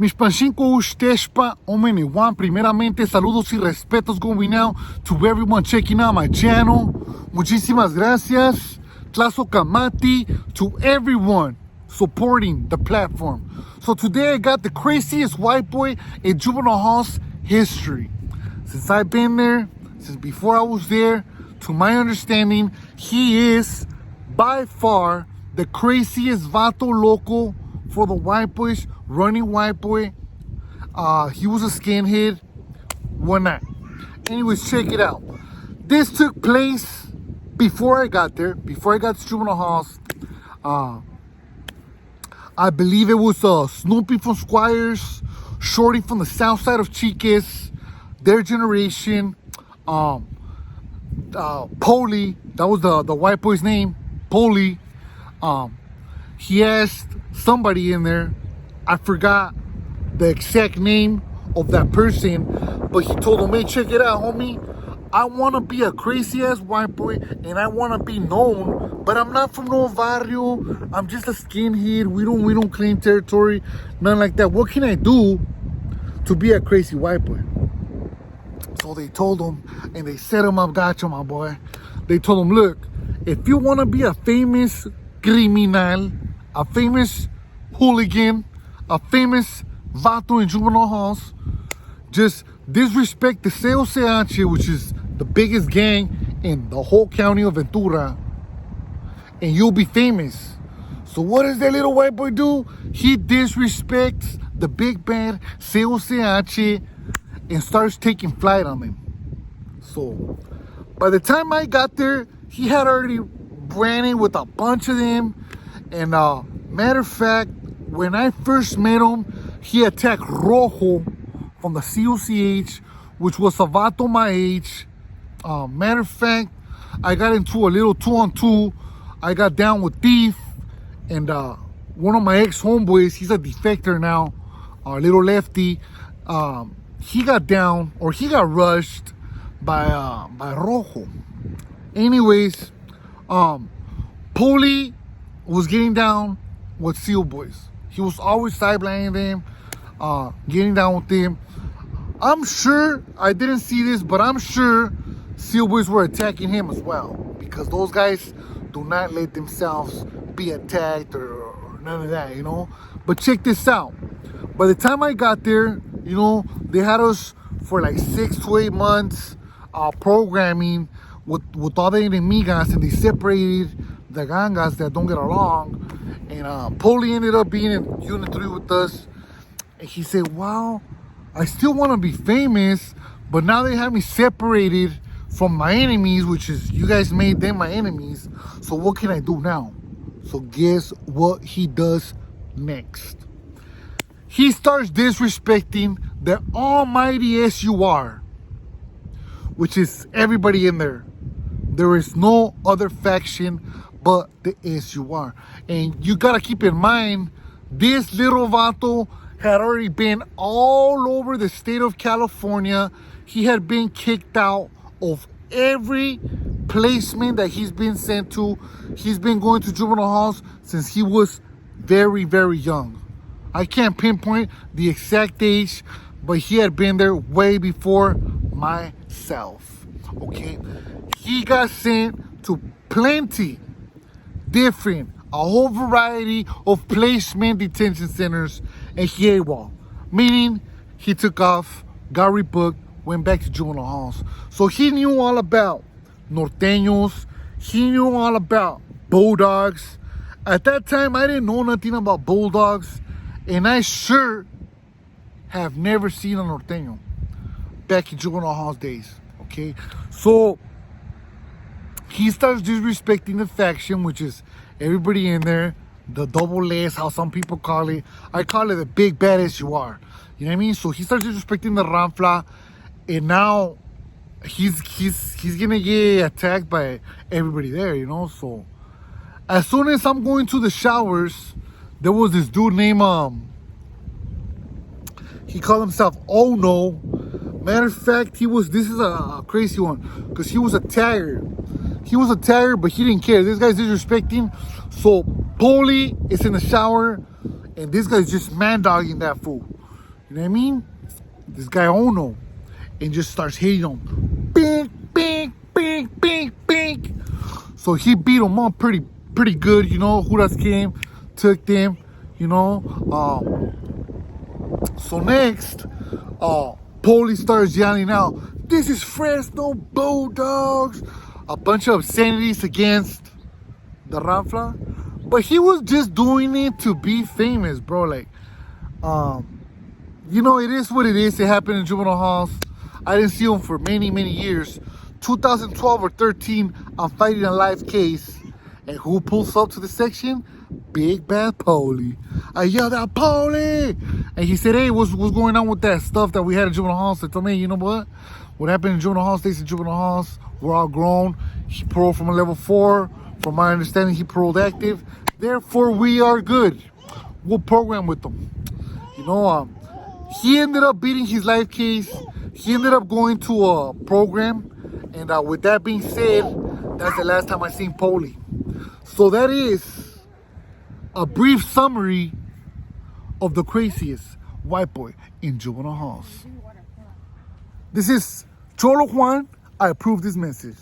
Mis pancinco ustedes omeni Juan. Primeramente, saludos y respetos going out to everyone checking out my channel. Muchísimas gracias. Tlazokamati to everyone supporting the platform. So today I got the craziest white boy in juvenile hall's history. Since I've been there, since before I was there, to my understanding, he is by far the craziest vato loco for the white boys, running white boy. He was a skinhead, whatnot. Anyways, check it out. This took place before I got there, before I got to juvenile halls. I believe it was Snoopy from Squires, Shorty from the south side of Chiques, their generation, Polly, that was the white boy's name, Polly. He asked somebody in there, I forgot the exact name of that person, but he told him, hey, check it out, homie. I want to be a crazy ass white boy and I want to be known, but I'm not from no barrio. I'm just a skinhead. We don't claim territory, nothing like that. What can I do to be a crazy white boy? So they told him, and they set him up, gotcha, my boy. They told him, look, if you want to be a famous criminal, a famous hooligan, a famous vato in juvenile halls, just disrespect the COCH, which is the biggest gang in the whole county of Ventura, and you'll be famous. So what does that little white boy do? He disrespects the big bad COCH and starts taking flight on them. So by the time I got there, he had already ran in with a bunch of them. And matter of fact, when I first met him, he attacked Rojo from the COCH, which was a vato my age. Matter of fact, I got into a little 2-on-2. I got down with Thief and one of my ex-homeboys. He's a defector now, a little lefty. He got down, or he got rushed by Rojo. Anyways, Poli was getting down with Seal Boys. He was always sidelining them, getting down with them. I'm sure, I didn't see this, but I'm sure Seal Boys were attacking him as well, because those guys do not let themselves be attacked or none of that, you know. But check this out. By the time I got there, you know, they had us for like 6 to 8 months programming with all the enemigas, and they separated the gangas that don't get along. And Poli ended up being in Unit 3 with us. And he said, wow, I still want to be famous, but now they have me separated from my enemies, which is, you guys made them my enemies. So what can I do now? So guess what he does next? He starts disrespecting the almighty SUR, which is everybody in there. There is no other faction but the SUR. And you gotta keep in mind, this little vato had already been all over the state of California. He had been kicked out of every placement that he's been sent to. He's been going to juvenile halls since he was very, very young. I can't pinpoint the exact age, but he had been there way before myself, okay? He got sent to plenty different, a whole variety of placement detention centers, and he AWOL, meaning he took off, got rebooked, went back to juvenile halls. So he knew all about norteños, he knew all about bulldogs. At that time, I didn't know nothing about bulldogs, and I sure have never seen a norteño back in juvenile halls days, okay? So he starts disrespecting the faction, which is everybody in there, the double S, how some people call it. I call it the big bad SUR. You know what I mean? So he starts disrespecting the Ranfla, and now he's gonna get attacked by everybody there, you know? So as soon as I'm going to the showers, there was this dude named, he called himself Oh No. Matter of fact, this is a crazy one, because he was a tagger. He was a tagger, but he didn't care. This guy's disrespecting. So Poli is in the shower, and this guy's just man-dogging that fool. You know what I mean? This guy Ono, and just starts hitting him. Bink, bink, bink, bink, bink. So he beat him up pretty good, you know. Juras came, took them, you know. So next, Poli starts yelling out, "This is Fresno Bulldogs!" A bunch of obscenities against the Ranfla. But he was just doing it to be famous, bro. Like, you know, it is what it is. It happened in juvenile halls. I didn't see him for many years. 2012 or 13, I'm fighting a live case. And who pulls up to the section? Big Bad Poli. I yelled out, "Poli!" And he said, "Hey, what's going on with that stuff that we had in juvenile halls?" I told me, you know what? What happened in juvenile halls stays in juvenile halls. We're all grown. He paroled from a level 4. From my understanding, he paroled active. Therefore, we are good. We'll program with them. You know, he ended up beating his life case. He ended up going to a program. And with that being said, that's the last time I seen Poli. So that is a brief summary of the craziest white boy in juvenile halls. This is Cholo Juan. I approve this message.